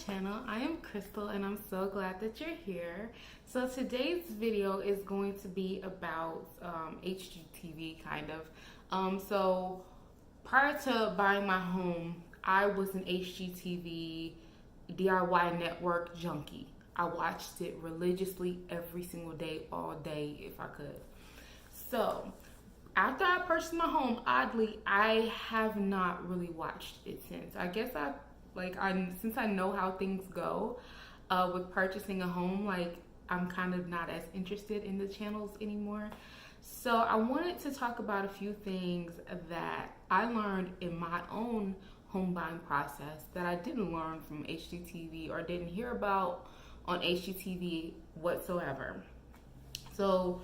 channel. I am Crystal and I'm so glad that you're here. So today's video is going to be about HGTV kind of. So prior to buying my home, I was an HGTV DIY network junkie. I watched it religiously every single day, all day if I could. So after I purchased my home, oddly, I have not really watched it since. I guess since I know how things go with purchasing a home, I'm kind of not as interested in the channels anymore. So I wanted to talk about a few things that I learned in my own home buying process that I didn't learn from HGTV or didn't hear about on HGTV whatsoever. So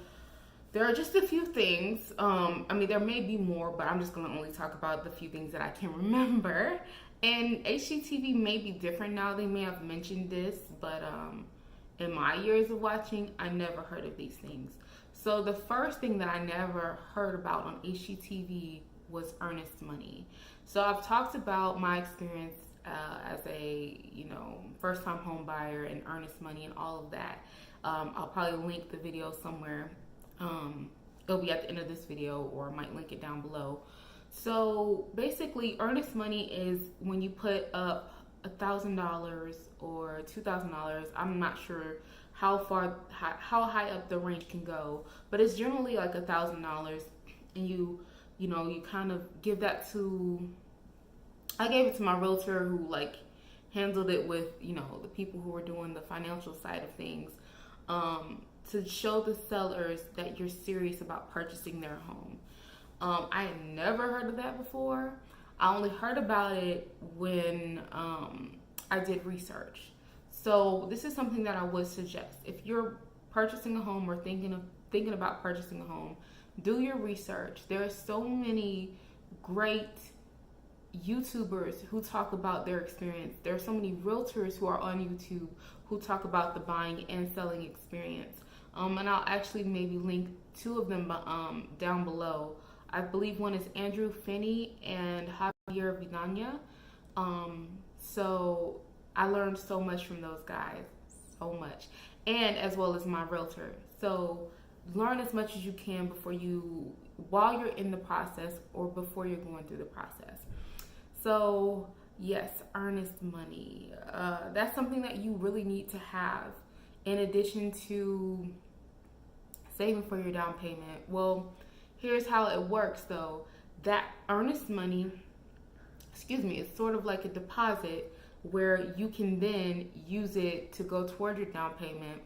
there are just a few things. There may be more, but I'm just going to only talk about the few things that I can remember. And HGTV may be different now. They may have mentioned this, but in my years of watching, I never heard of these things. So the first thing that I never heard about on HGTV was earnest money. So I've talked about my experience as a first-time home buyer and earnest money and all of that. I'll probably link the video somewhere. It'll be at the end of this video, or I might link it down below. So basically, earnest money is when you put up $1,000 or $2,000. I'm not sure how high up the range can go, but it's generally like $1,000, and you kind of give that to. I gave it to my realtor, who handled it with the people who were doing the financial side of things, to show the sellers that you're serious about purchasing their home. I had never heard of that before. I only heard about it when I did research. So this is something that I would suggest. If you're purchasing a home or thinking about purchasing a home, do your research. There are so many great YouTubers who talk about their experience. There are so many realtors who are on YouTube who talk about the buying and selling experience. And I'll actually maybe link two of them down below. I believe one is Andrew Finney and Javier Vidania. So I learned so much from those guys, so much, and as well as my realtor. So learn as much as you can while you're in the process or before you're going through the process. So yes, earnest money. That's something that you really need to have in addition to saving for your down payment. Well, here's how it works though. That earnest money, is sort of like a deposit where you can then use it to go toward your down payment,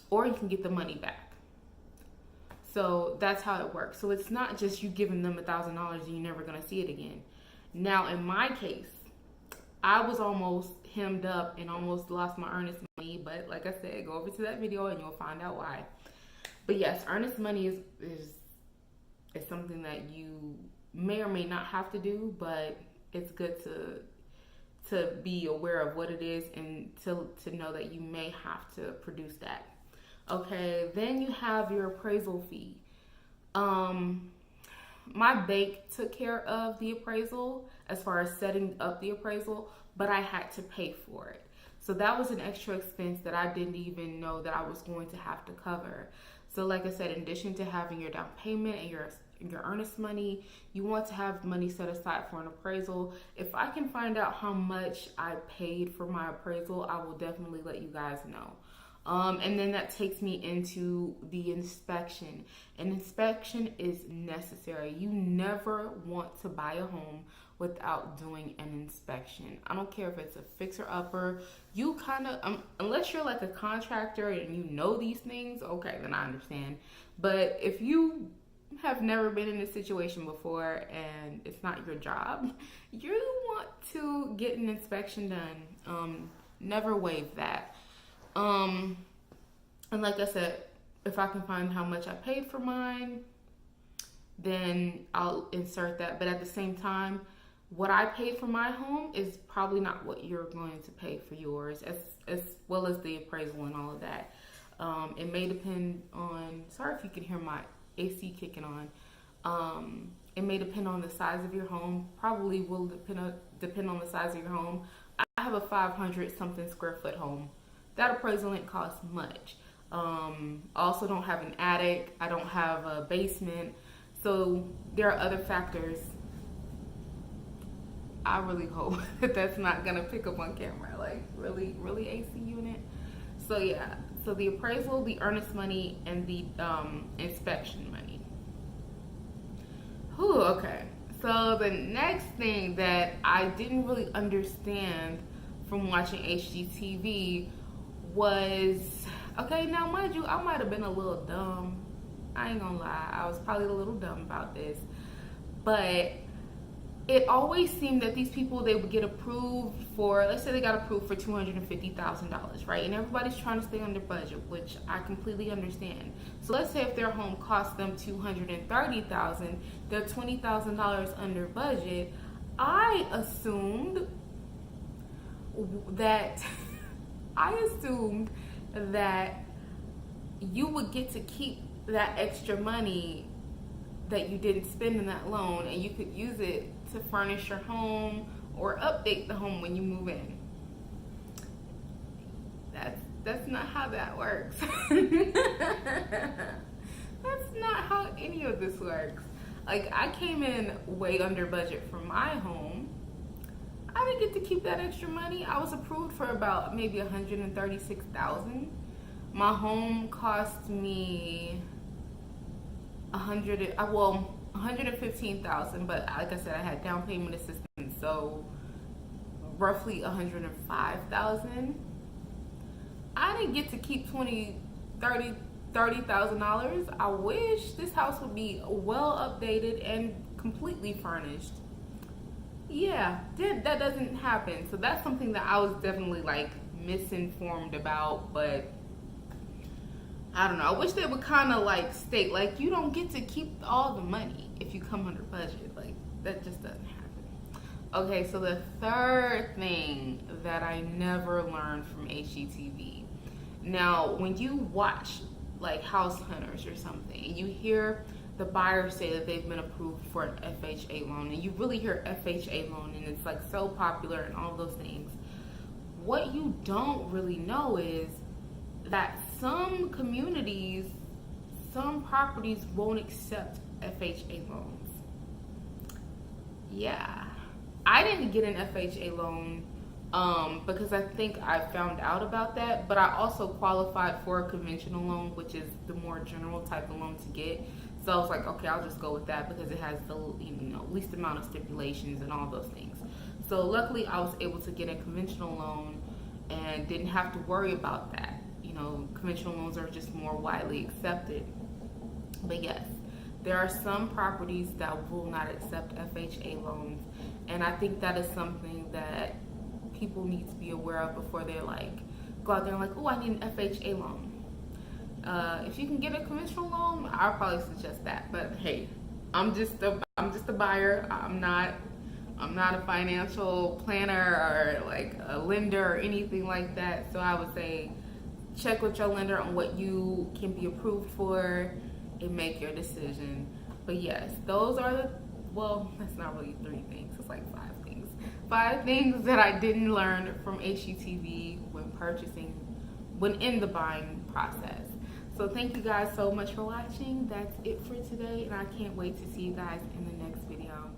or you can get the money back. So that's how it works. So it's not just you giving them $1,000 and you're never gonna see it again. Now in my case, I was almost hemmed up and almost lost my earnest money, but like I said, go over to that video and you'll find out why. But yes, earnest money is something that you may or may not have to do, but it's good to be aware of what it is and to know that you may have to produce that. Okay, then you have your appraisal fee. My bank took care of the appraisal as far as setting up the appraisal, but I had to pay for it. So that was an extra expense that I didn't even know that I was going to have to cover. So like I said, in addition to having your down payment and your earnest money, you want to have money set aside for an appraisal. If I can find out how much I paid for my appraisal, I will definitely let you guys know. And then that takes me into the inspection. An inspection is necessary. You never want to buy a home without doing an inspection. I don't care if it's a fixer-upper. You kind of, unless you're like a contractor and you know these things, okay, then I understand. But if you have never been in this situation before and it's not your job, you want to get an inspection done. Never waive that. And like I said, if I can find how much I paid for mine, then I'll insert that. But at the same time, what I paid for my home is probably not what you're going to pay for yours, as well as the appraisal and all of that. It may depend on, sorry if you can hear my AC kicking on. It may depend on the size of your home. Probably will depend on the size of your home. I have a 500 something square foot home. That appraisal didn't cost much. I also don't have an attic. I don't have a basement. So there are other factors. I really hope that that's not gonna pick up on camera. Like, really AC unit. So yeah, so the appraisal, the earnest money, and the inspection money. Whew, okay. So the next thing that I didn't really understand from watching HGTV was, okay, now mind you, I might have been a little dumb. I ain't gonna lie, I was probably a little dumb about this. But it always seemed that these people, they would get approved for, let's say they got approved for $250,000, right? And everybody's trying to stay under budget, which I completely understand. So let's say if their home cost them $230,000, they're $20,000 under budget. I assumed that you would get to keep that extra money that you didn't spend in that loan, and you could use it to furnish your home or update the home when you move in. That's not how that works. That's not how any of this works. Like, I came in way under budget for my home. I didn't get to keep that extra money. I was approved for about maybe $136,000. My home cost me $115,000, but like I said, I had down payment assistance, so roughly $105,000. I didn't get to keep $30,000. I wish. This house would be well updated and completely furnished. Yeah, that doesn't happen. So that's something that I was definitely like misinformed about, but I don't know. I wish they would kind of like state, like, you don't get to keep all the money if you come under budget. Like, that just doesn't happen. Okay, so the third thing that I never learned from HGTV. Now, when you watch like House Hunters or something, and you hear the buyer say that they've been approved for an FHA loan, and you really hear FHA loan, and it's like so popular and all those things. What you don't really know is that some communities, some properties won't accept FHA loans. Yeah, I didn't get an FHA loan because I think I found out about that, but I also qualified for a conventional loan, which is the more general type of loan to get. So I was like, okay, I'll just go with that because it has the least amount of stipulations and all those things. So luckily, I was able to get a conventional loan and didn't have to worry about that. Conventional loans are just more widely accepted. But yes, there are some properties that will not accept FHA loans, and I think that is something that people need to be aware of before they like go out there and like, oh, I need an FHA loan. If you can get a conventional loan, I'll probably suggest that. But hey, I'm just a buyer. I'm not a financial planner or like a lender or anything like that. So I would say check with your lender on what you can be approved for and make your decision. But yes, those are that's not really 3 things. It's like 5 things. 5 things that I didn't learn from HGTV when in the buying process. So thank you guys so much for watching. That's it for today, and I can't wait to see you guys in the next video.